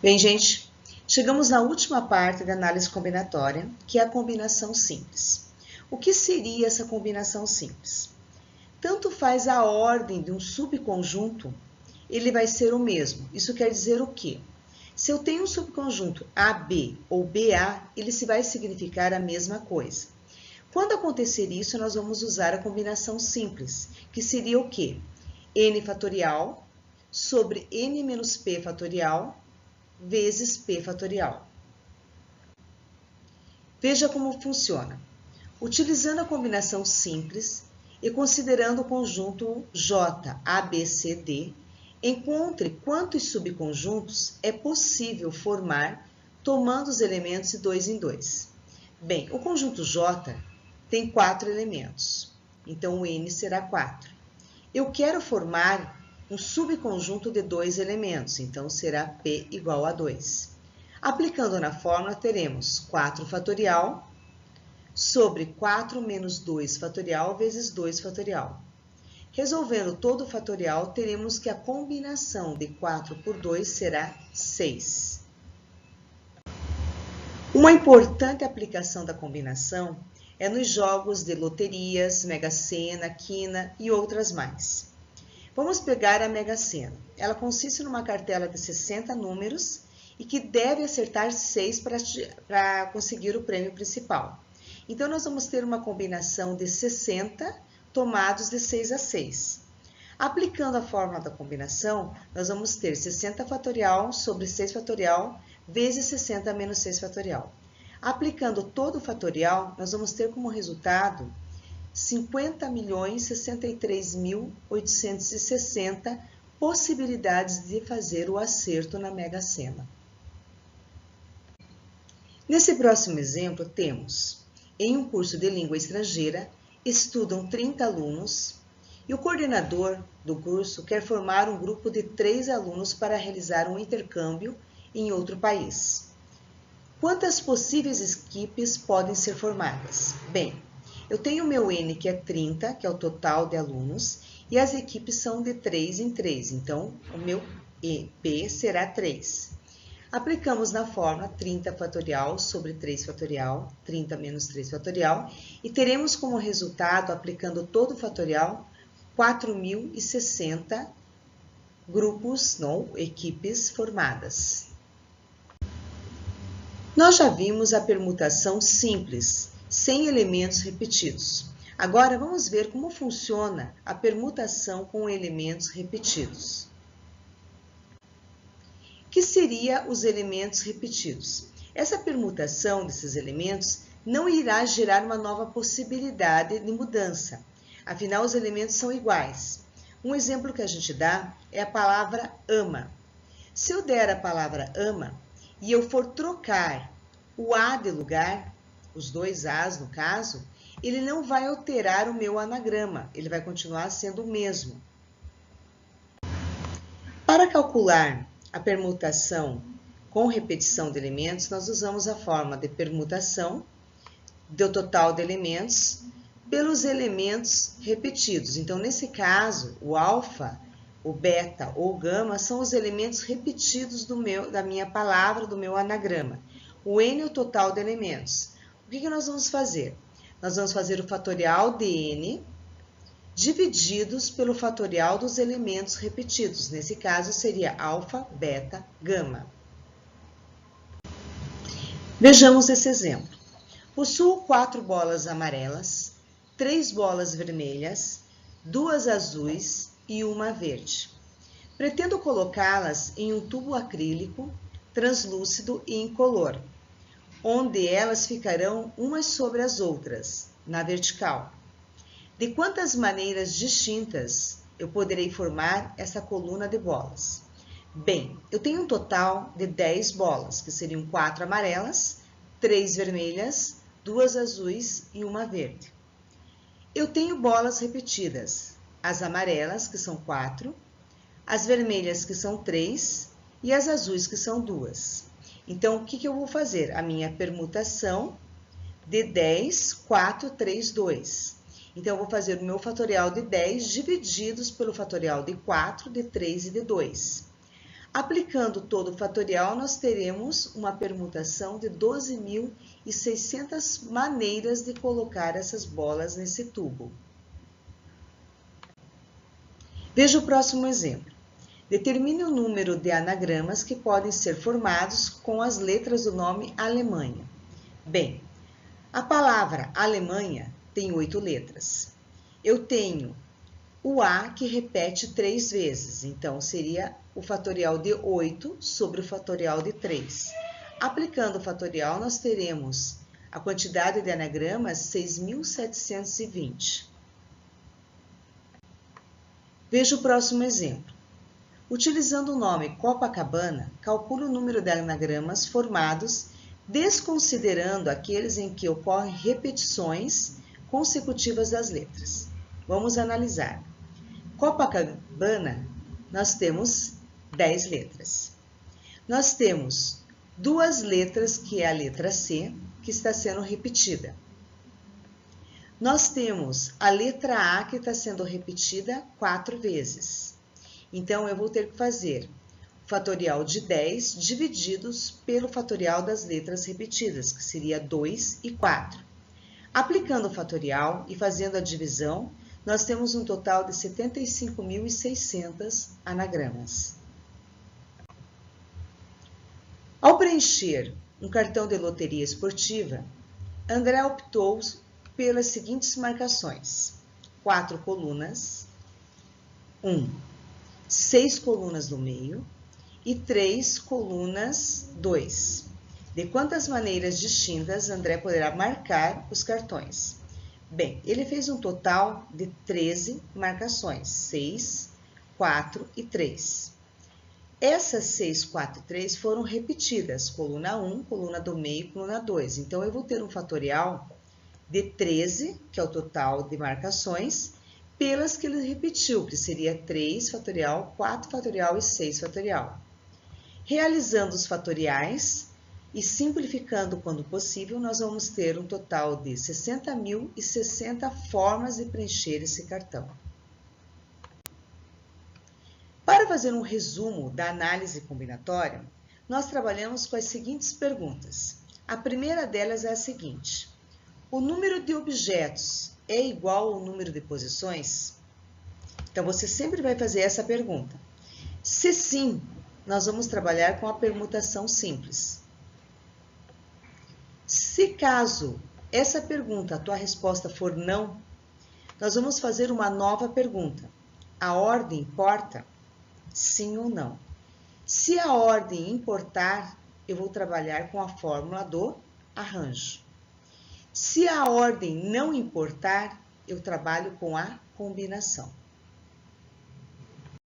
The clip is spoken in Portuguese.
Bem, gente, chegamos na última parte da análise combinatória, que é a combinação simples. O que seria essa combinação simples? Tanto faz a ordem de um subconjunto, ele vai ser o mesmo. Isso quer dizer o quê? Se eu tenho um subconjunto AB ou BA, ele se vai significar a mesma coisa. Quando acontecer isso, nós vamos usar a combinação simples, que seria o quê? N fatorial sobre N menos P fatorial vezes P fatorial. Veja como funciona. Utilizando a combinação simples e considerando o conjunto J, A, B, C, D, encontre quantos subconjuntos é possível formar tomando os elementos de 2 em 2. Bem, o conjunto J tem 4 elementos, então o N será 4. Eu quero formar um subconjunto de 2 elementos, então será P igual a 2. Aplicando na fórmula, teremos 4 fatorial sobre 4 menos 2 fatorial vezes 2 fatorial. Resolvendo todo o fatorial, teremos que a combinação de 4 por 2 será 6. Uma importante aplicação da combinação é nos jogos de loterias, Mega Sena, Quina e outras mais. Vamos pegar a Mega Sena. Ela consiste numa cartela de 60 números e que deve acertar 6 para conseguir o prêmio principal. Então, nós vamos ter uma combinação de 60 tomados de 6 a 6. Aplicando a fórmula da combinação, nós vamos ter 60 fatorial sobre 6 fatorial vezes 60 menos 6 fatorial. Aplicando todo o fatorial, nós vamos ter como resultado 50.063.860 possibilidades de fazer o acerto na Mega Sena. Nesse próximo exemplo, temos, em um curso de língua estrangeira, estudam 30 alunos e o coordenador do curso quer formar um grupo de 3 alunos para realizar um intercâmbio em outro país. Quantas possíveis equipes podem ser formadas? Bem, eu tenho o meu N, que é 30, que é o total de alunos, e as equipes são de 3 em 3, então o meu P será 3. Aplicamos na fórmula 30 fatorial sobre 3 fatorial, 30 menos 3 fatorial, e teremos como resultado, aplicando todo o fatorial, 4.060 grupos, equipes formadas. Nós já vimos a permutação simples, sem elementos repetidos. Agora, vamos ver como funciona a permutação com elementos repetidos. O que seria os elementos repetidos? Essa permutação desses elementos não irá gerar uma nova possibilidade de mudança. Afinal, os elementos são iguais. Um exemplo que a gente dá é a palavra ama. Se eu der a palavra ama e eu for trocar o A de lugar, os dois As no caso, ele não vai alterar o meu anagrama, ele vai continuar sendo o mesmo. Para calcular a permutação com repetição de elementos, nós usamos a fórmula de permutação do total de elementos pelos elementos repetidos. Então, nesse caso, o alfa, o beta ou o gama são os elementos repetidos da minha palavra, do meu anagrama. O N é o total de elementos. O que nós vamos fazer? Nós vamos fazer o fatorial de N divididos pelo fatorial dos elementos repetidos. Nesse caso, seria alfa, beta, gama. Vejamos esse exemplo. Possuo 4 bolas amarelas, 3 bolas vermelhas, 2 azuis e 1 verde. Pretendo colocá-las em um tubo acrílico, translúcido e incolor, onde elas ficarão umas sobre as outras, na vertical. De quantas maneiras distintas eu poderei formar essa coluna de bolas? Bem, eu tenho um total de 10 bolas, que seriam 4 amarelas, 3 vermelhas, 2 azuis e 1 verde. Eu tenho bolas repetidas, as amarelas, que são 4, as vermelhas, que são 3, e as azuis, que são 2. Então, o que eu vou fazer? A minha permutação de 10, 4, 3, 2. Então, eu vou fazer o meu fatorial de 10 divididos pelo fatorial de 4, de 3 e de 2. Aplicando todo o fatorial, nós teremos uma permutação de 12.600 maneiras de colocar essas bolas nesse tubo. Veja o próximo exemplo. Determine o número de anagramas que podem ser formados com as letras do nome Alemanha. Bem, a palavra Alemanha tem 8 letras. Eu tenho o A que repete 3 vezes, então seria o fatorial de 8 sobre o fatorial de 3. Aplicando o fatorial, nós teremos a quantidade de anagramas 6.720. Veja o próximo exemplo. Utilizando o nome Copacabana, calcule o número de anagramas formados, desconsiderando aqueles em que ocorrem repetições consecutivas das letras. Vamos analisar. Copacabana, nós temos 10 letras. Nós temos 2 letras, que é a letra C, que está sendo repetida. Nós temos a letra A, que está sendo repetida 4 vezes. Então, eu vou ter que fazer o fatorial de 10 divididos pelo fatorial das letras repetidas, que seria 2 e 4. Aplicando o fatorial e fazendo a divisão, nós temos um total de 75.600 anagramas. Ao preencher um cartão de loteria esportiva, André optou pelas seguintes marcações: 4 colunas, 6 colunas no meio e 3 colunas 2. De quantas maneiras distintas André poderá marcar os cartões? Bem, ele fez um total de 13 marcações, 6, 4 e 3. Essas 6, 4 e 3 foram repetidas, coluna 1, coluna do meio e coluna 2. Então, eu vou ter um fatorial de 13, que é o total de marcações, pelas que ele repetiu, que seria 3 fatorial, 4 fatorial e 6 fatorial. Realizando os fatoriais e simplificando quando possível, nós vamos ter um total de 60.060 formas de preencher esse cartão. Para fazer um resumo da análise combinatória, nós trabalhamos com as seguintes perguntas. A primeira delas é a seguinte: o número de objetos é igual ao número de posições? Então, você sempre vai fazer essa pergunta. Se sim, nós vamos trabalhar com a permutação simples. Se caso essa pergunta, a tua resposta for não, nós vamos fazer uma nova pergunta. A ordem importa? Sim ou não? Se a ordem importar, eu vou trabalhar com a fórmula do arranjo. Se a ordem não importar, eu trabalho com a combinação.